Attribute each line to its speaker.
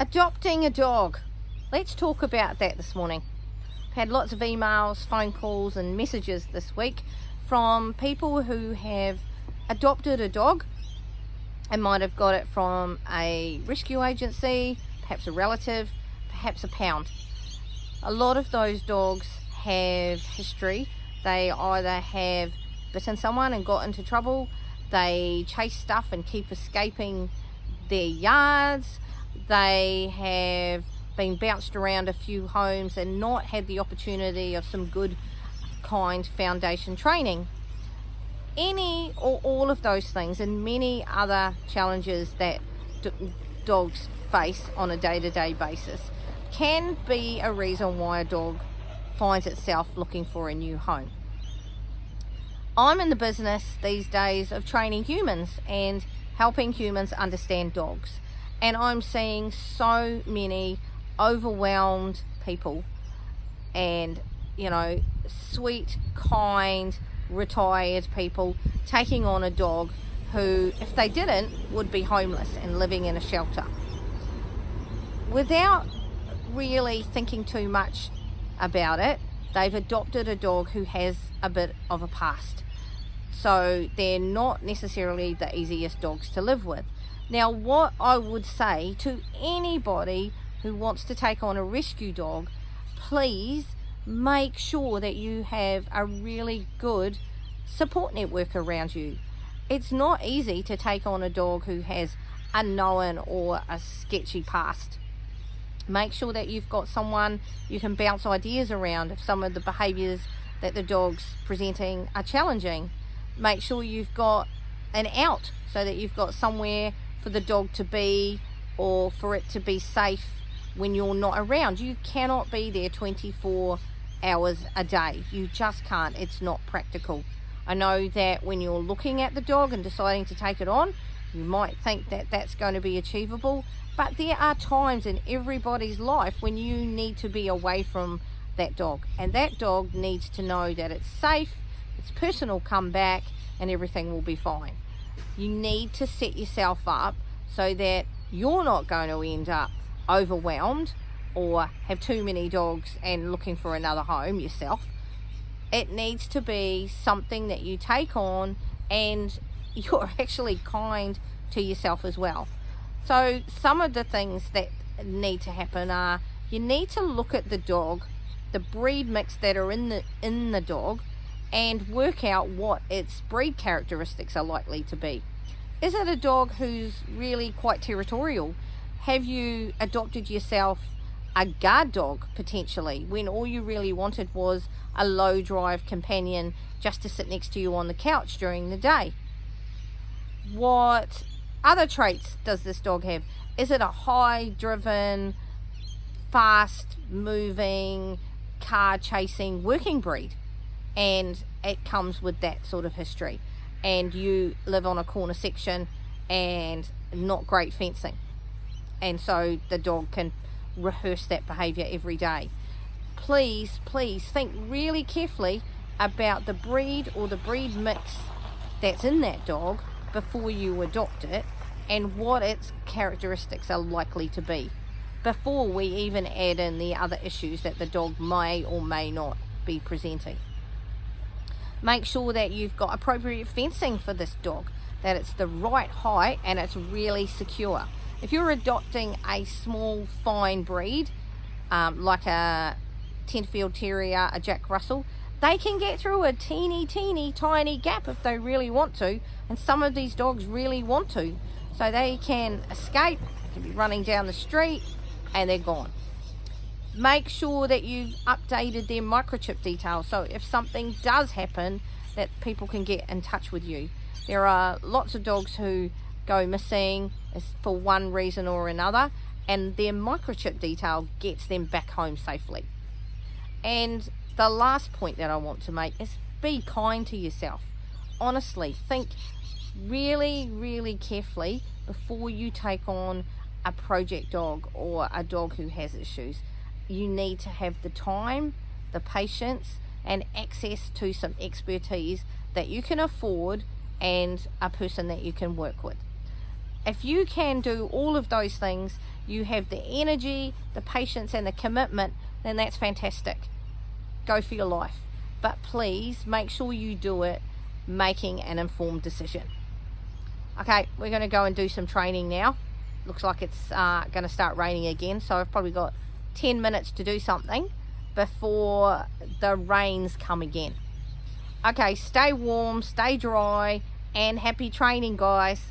Speaker 1: Adopting a dog. Let's talk about that this morning. I've had lots of emails, phone calls and messages this week from people who have adopted a dog and might have got it from a rescue agency, perhaps a relative, perhaps a pound. A lot of those dogs have history. They either have bitten someone and got into trouble, they chase stuff and keep escaping their yards, they have been bounced around a few homes and not had the opportunity of some good, kind foundation training. Any or all of those things and many other challenges that dogs face on a day-to-day basis can be a reason why a dog finds itself looking for a new home. I'm in the business these days of training humans and helping humans understand dogs, and I'm seeing so many overwhelmed people and sweet, kind, retired people taking on a dog who, if they didn't, would be homeless and living in a shelter without really thinking too much about it. They've adopted a dog who has a bit of a past, so they're not necessarily the easiest dogs to live with. Now, what I would say to anybody who wants to take on a rescue dog, please make sure that you have a really good support network around you. It's not easy to take on a dog who has a known or a sketchy past. Make sure that you've got someone you can bounce ideas around if some of the behaviors that the dog's presenting are challenging. Make sure you've got an out so that you've got somewhere for the dog to be or for it to be safe when you're not around. You cannot be there 24 hours a day. You just can't. It's not practical. I know that when you're looking at the dog and deciding to take it on, you might think that that's going to be achievable, but there are times in everybody's life when you need to be away from that dog, and that dog needs to know that it's safe, its person will come back and everything will be fine. You need to set yourself up so that you're not going to end up overwhelmed or have too many dogs and looking for another home yourself. It needs to be something that you take on and you're actually kind to yourself as well. So some of the things that need to happen are, you need to look at the dog, the breed mix that are in the dog, and work out what its breed characteristics are likely to be. Is it a dog who's really quite territorial? Have you adopted yourself a guard dog potentially when all you really wanted was a low drive companion just to sit next to you on the couch during the day? What other traits does this dog have? Is it a high driven, fast moving, car chasing working breed? And it comes with that sort of history, and you live on a corner section and not great fencing, and so the dog can rehearse that behavior every day. Please think really carefully about the breed or the breed mix that's in that dog before you adopt it, and what its characteristics are likely to be before we even add in the other issues that the dog may or may not be presenting. Make sure that you've got appropriate fencing for this dog, that it's the right height and it's really secure. If you're adopting a small fine breed like a Tenterfield Terrier, a Jack Russell, they can get through a teeny tiny gap if they really want to, and some of these dogs really want to, so they can escape, they can be running down the street and they're gone. Make sure that you've updated their microchip details, so if something does happen, that people can get in touch with you. There are lots of dogs who go missing for one reason or another, and their microchip detail gets them back home safely. And the last point that I want to make is be kind to yourself. Honestly, think really carefully before you take on a project dog or a dog who has issues. You need to have the time, the patience, and access to some expertise that you can afford and a person that you can work with. If you can do all of those things, you have the energy, the patience, and the commitment, then that's fantastic. Go for your life. But please make sure you do it making an informed decision. Okay, we're going to go and do some training now. Looks like it's going to start raining again, so I've probably got 10 minutes to do something before the rains come again. Okay, stay warm, stay dry, and happy training, guys.